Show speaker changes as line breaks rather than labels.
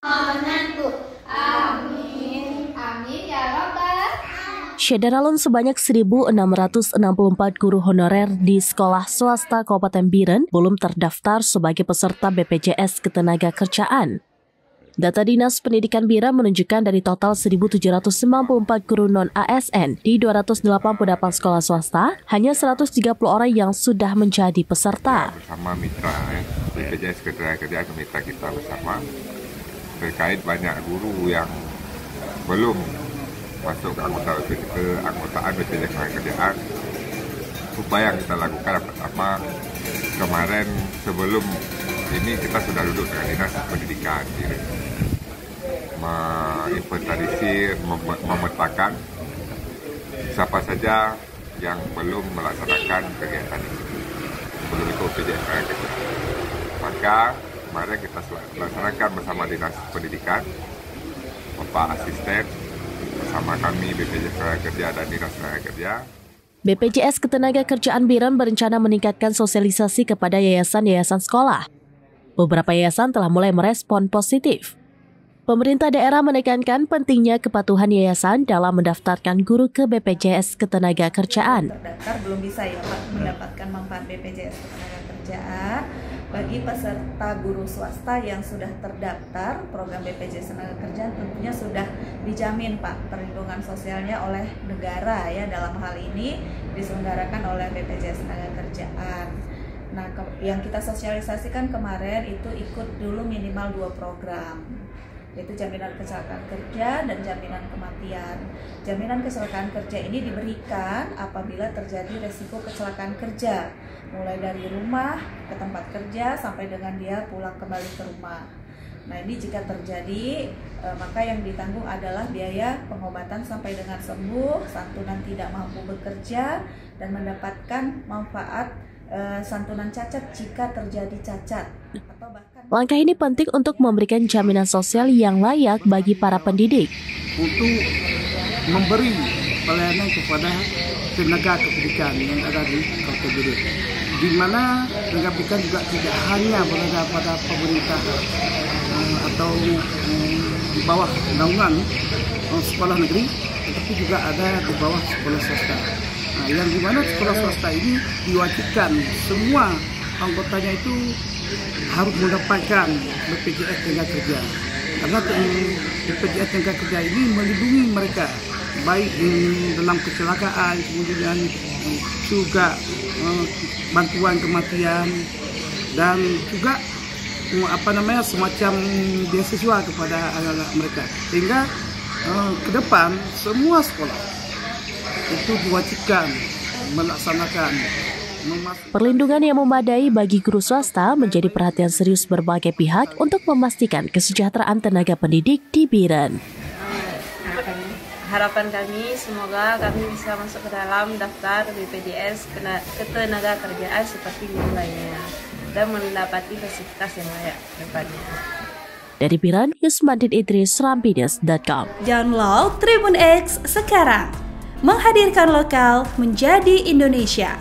Amin. Amin ya Rabbal.
Syederalun sebanyak 1.664 guru honorer di sekolah swasta Kabupaten Biren belum terdaftar sebagai peserta BPJS Ketenagakerjaan. Data Dinas Pendidikan Biren menunjukkan dari total 1.794 guru non-ASN di 288 sekolah swasta, hanya 130 orang yang sudah menjadi peserta.
Bersama mitra BPJS Ketenagakerjaan, mitra kita bersama, terkait banyak guru yang belum masuk ke anggotaan BPJS Ketenagakerjaan. Upaya yang kita lakukan pertama, kemarin sebelum ini kita sudah duduk dengan Dinas Pendidikan, menginventarisir, memetakan siapa saja yang belum melaksanakan kegiatan ini, belum ikut BPJS Ketenagakerjaan. Maka kemarin kita laksanakan bersama Dinas Pendidikan, Bapak Asisten, bersama kami BPJS Ketenagakerjaan dan Dinas Tenaga
BPJS Ketenagakerjaan Biren berencana meningkatkan sosialisasi kepada yayasan-yayasan sekolah. Beberapa yayasan telah mulai merespon positif. Pemerintah daerah menekankan pentingnya kepatuhan yayasan dalam mendaftarkan guru ke BPJS Ketenagakerjaan.
Terdaftar belum bisa ya Pak mendapatkan manfaat BPJS Ketenagakerjaan. Bagi peserta guru swasta yang sudah terdaftar program BPJS Ketenagakerjaan tentunya sudah dijamin Pak perlindungan sosialnya oleh negara ya, dalam hal ini diselenggarakan oleh BPJS Ketenagakerjaan. Nah, yang kita sosialisasikan kemarin itu ikut dulu minimal 2 program, yaitu jaminan kecelakaan kerja dan jaminan kematian. Jaminan kecelakaan kerja ini diberikan apabila terjadi resiko kecelakaan kerja, mulai dari rumah ke tempat kerja sampai dengan dia pulang kembali ke rumah. Nah, ini jika terjadi, maka yang ditanggung adalah biaya pengobatan sampai dengan sembuh, santunan tidak mampu bekerja, dan mendapatkan manfaat santunan cacat jika terjadi cacat. Atau bahkan
langkah ini penting untuk memberikan jaminan sosial yang layak bagi para pendidik.
Untuk memberi pelayanan kepada tenaga kependidikan yang ada di Kota Biren, di mana tenaga pendidikan juga tidak hanya berada pada pemerintah atau di bawah naungan sekolah negeri, tetapi juga ada di bawah sekolah swasta. Nah, yang di mana sekolah swasta ini diwajibkan semua anggotanya itu harus mendapatkan BPJS Tenaga karena BPJS Tenaga ini melindungi mereka baik dalam kecelakaan, kemudian juga bantuan kematian, dan juga semacam beasiswa kepada anak-anak mereka, sehingga ke depan semua sekolah itu diwajibkan melaksanakan.
Perlindungan yang memadai bagi guru swasta menjadi perhatian serius berbagai pihak untuk memastikan kesejahteraan tenaga pendidik di Biren.
Harapan kami semoga kami bisa masuk ke dalam daftar BPJS Ketenagakerjaan seperti guru lainnya dan mendapati fasilitas yang layak depannya.
Dari Biren, Yusmandin Idris, Rampides.com.
Download Tribun X sekarang, menghadirkan lokal menjadi Indonesia.